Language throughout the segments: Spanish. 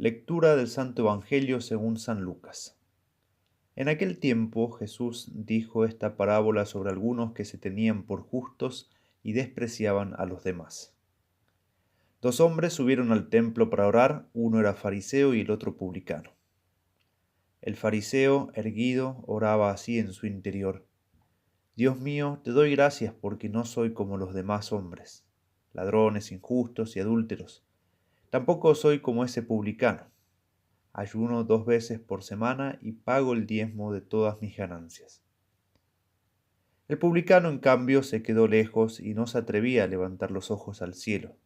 Lectura del Santo Evangelio según San Lucas. En aquel tiempo Jesús dijo esta parábola sobre algunos que se tenían por justos y despreciaban a los demás. Dos hombres subieron al templo para orar, uno era fariseo y el otro publicano. El fariseo, erguido, oraba así en su interior: Dios mío, te doy gracias porque no soy como los demás hombres, ladrones, injustos y adúlteros. Tampoco soy como ese publicano. Ayuno 2 veces por semana y pago el diezmo de todas mis ganancias. El publicano, en cambio, se quedó lejos y no se atrevía a levantar los ojos al cielo.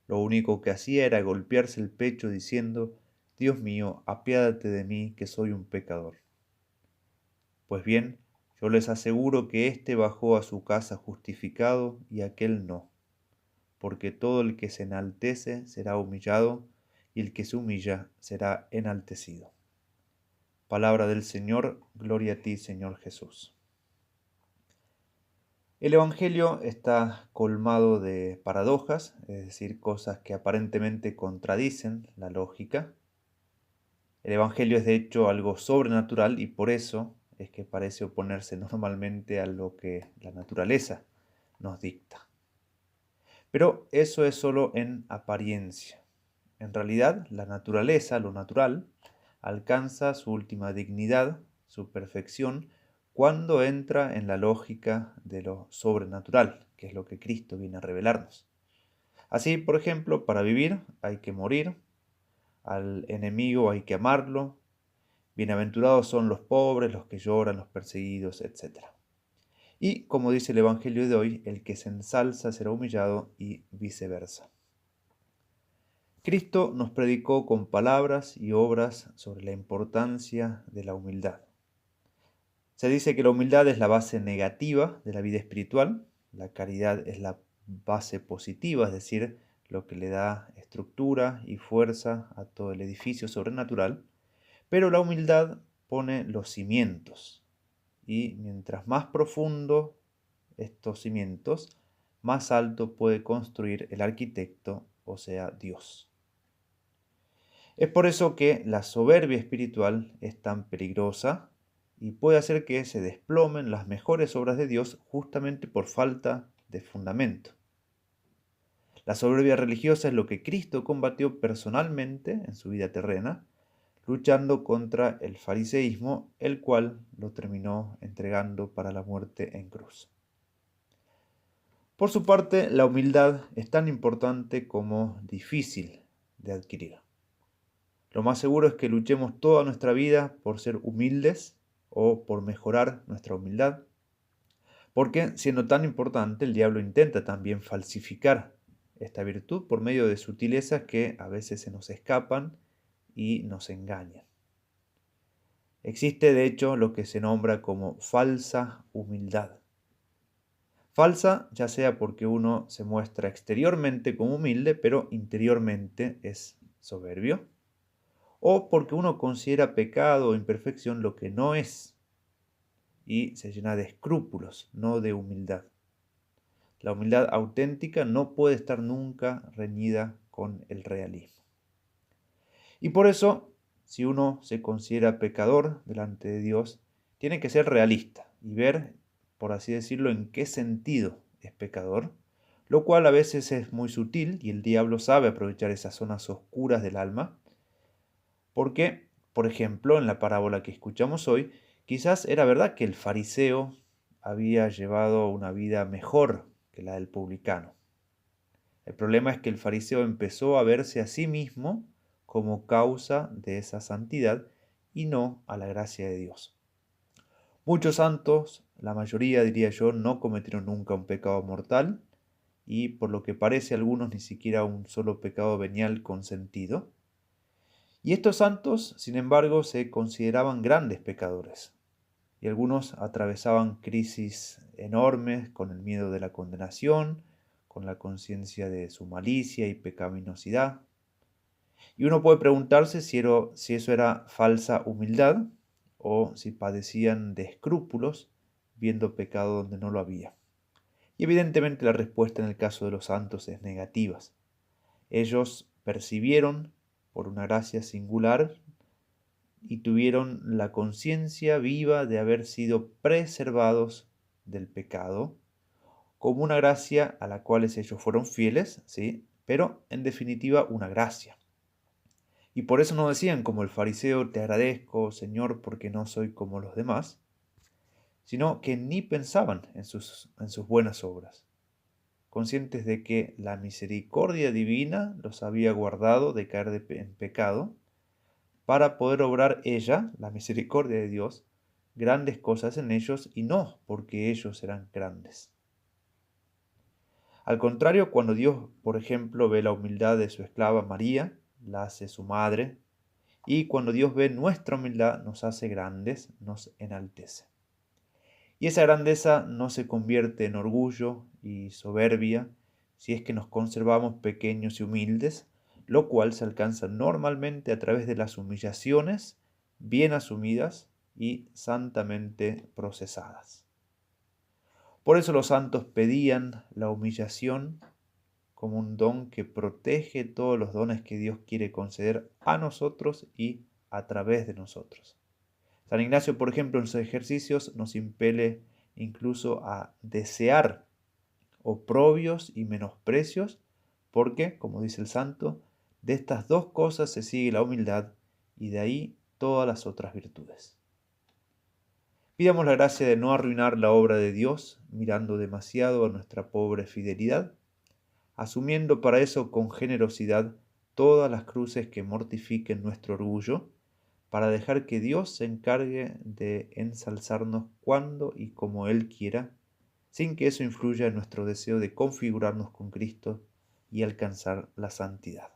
Lo único que hacía era golpearse el pecho diciendo: Dios mío, apiádate de mí, que soy un pecador. Pues bien, yo les aseguro que éste bajó a su casa justificado y aquél no, porque todo el que se enaltece será humillado, y el que se humilla será enaltecido. Palabra del Señor, gloria a ti, Señor Jesús. El Evangelio está colmado de paradojas, es decir, cosas que aparentemente contradicen la lógica. El Evangelio es de hecho algo sobrenatural y por eso es que parece oponerse normalmente a lo que la naturaleza nos dicta. Pero eso es solo en apariencia. En realidad, la naturaleza, lo natural, alcanza su última dignidad, su perfección, cuando entra en la lógica de lo sobrenatural, que es lo que Cristo viene a revelarnos. Así, por ejemplo, para vivir hay que morir, al enemigo hay que amarlo, bienaventurados son los pobres, los que lloran, los perseguidos, etc. Y, como dice el Evangelio de hoy, el que se ensalza será humillado y viceversa. Cristo nos predicó con palabras y obras sobre la importancia de la humildad. Se dice que la humildad es la base negativa de la vida espiritual, la caridad es la base positiva, es decir, lo que le da estructura y fuerza a todo el edificio sobrenatural, pero la humildad pone los cimientos, y mientras más profundo estos cimientos, más alto puede construir el arquitecto, o sea, Dios. Es por eso que la soberbia espiritual es tan peligrosa y puede hacer que se desplomen las mejores obras de Dios justamente por falta de fundamento. La soberbia religiosa es lo que Cristo combatió personalmente en su vida terrena, luchando contra el fariseísmo, el cual lo terminó entregando para la muerte en cruz. Por su parte, la humildad es tan importante como difícil de adquirir. Lo más seguro es que luchemos toda nuestra vida por ser humildes o por mejorar nuestra humildad, porque siendo tan importante, el diablo intenta también falsificar esta virtud por medio de sutilezas que a veces se nos escapan y nos engañan. Existe de hecho lo que se nombra como falsa humildad. Falsa ya sea porque uno se muestra exteriormente como humilde, pero interiormente es soberbio, o porque uno considera pecado o imperfección lo que no es y se llena de escrúpulos, no de humildad. La humildad auténtica no puede estar nunca reñida con el realismo. Y por eso, si uno se considera pecador delante de Dios, tiene que ser realista y ver, por así decirlo, en qué sentido es pecador, lo cual a veces es muy sutil y el diablo sabe aprovechar esas zonas oscuras del alma, porque, por ejemplo, en la parábola que escuchamos hoy, quizás era verdad que el fariseo había llevado una vida mejor que la del publicano. El problema es que el fariseo empezó a verse a sí mismo como causa de esa santidad y no a la gracia de Dios. Muchos santos, la mayoría diría yo, no cometieron nunca un pecado mortal y por lo que parece algunos ni siquiera un solo pecado venial consentido. Y estos santos, sin embargo, se consideraban grandes pecadores y algunos atravesaban crisis enormes con el miedo de la condenación, con la conciencia de su malicia y pecaminosidad. Y uno puede preguntarse si eso era falsa humildad o si padecían de escrúpulos viendo pecado donde no lo había. Y evidentemente la respuesta en el caso de los santos es negativa. Ellos percibieron por una gracia singular y tuvieron la conciencia viva de haber sido preservados del pecado, como una gracia a la cual ellos fueron fieles, ¿sí? Pero en definitiva una gracia. Y por eso no decían como el fariseo, te agradezco, Señor, porque no soy como los demás, sino que ni pensaban en sus buenas obras, conscientes de que la misericordia divina los había guardado de caer en pecado, para poder obrar ella, la misericordia de Dios, grandes cosas en ellos y no porque ellos eran grandes. Al contrario, cuando Dios, por ejemplo, ve la humildad de su esclava María, la hace su madre, y cuando Dios ve nuestra humildad, nos hace grandes, nos enaltece. Y esa grandeza no se convierte en orgullo y soberbia si es que nos conservamos pequeños y humildes, lo cual se alcanza normalmente a través de las humillaciones bien asumidas y santamente procesadas. Por eso los santos pedían la humillación como un don que protege todos los dones que Dios quiere conceder a nosotros y a través de nosotros. San Ignacio, por ejemplo, en sus ejercicios nos impele incluso a desear oprobios y menosprecios, porque, como dice el santo, de estas dos cosas se sigue la humildad y de ahí todas las otras virtudes. Pidamos la gracia de no arruinar la obra de Dios mirando demasiado a nuestra pobre fidelidad, asumiendo para eso con generosidad todas las cruces que mortifiquen nuestro orgullo, para dejar que Dios se encargue de ensalzarnos cuando y como Él quiera, sin que eso influya en nuestro deseo de configurarnos con Cristo y alcanzar la santidad.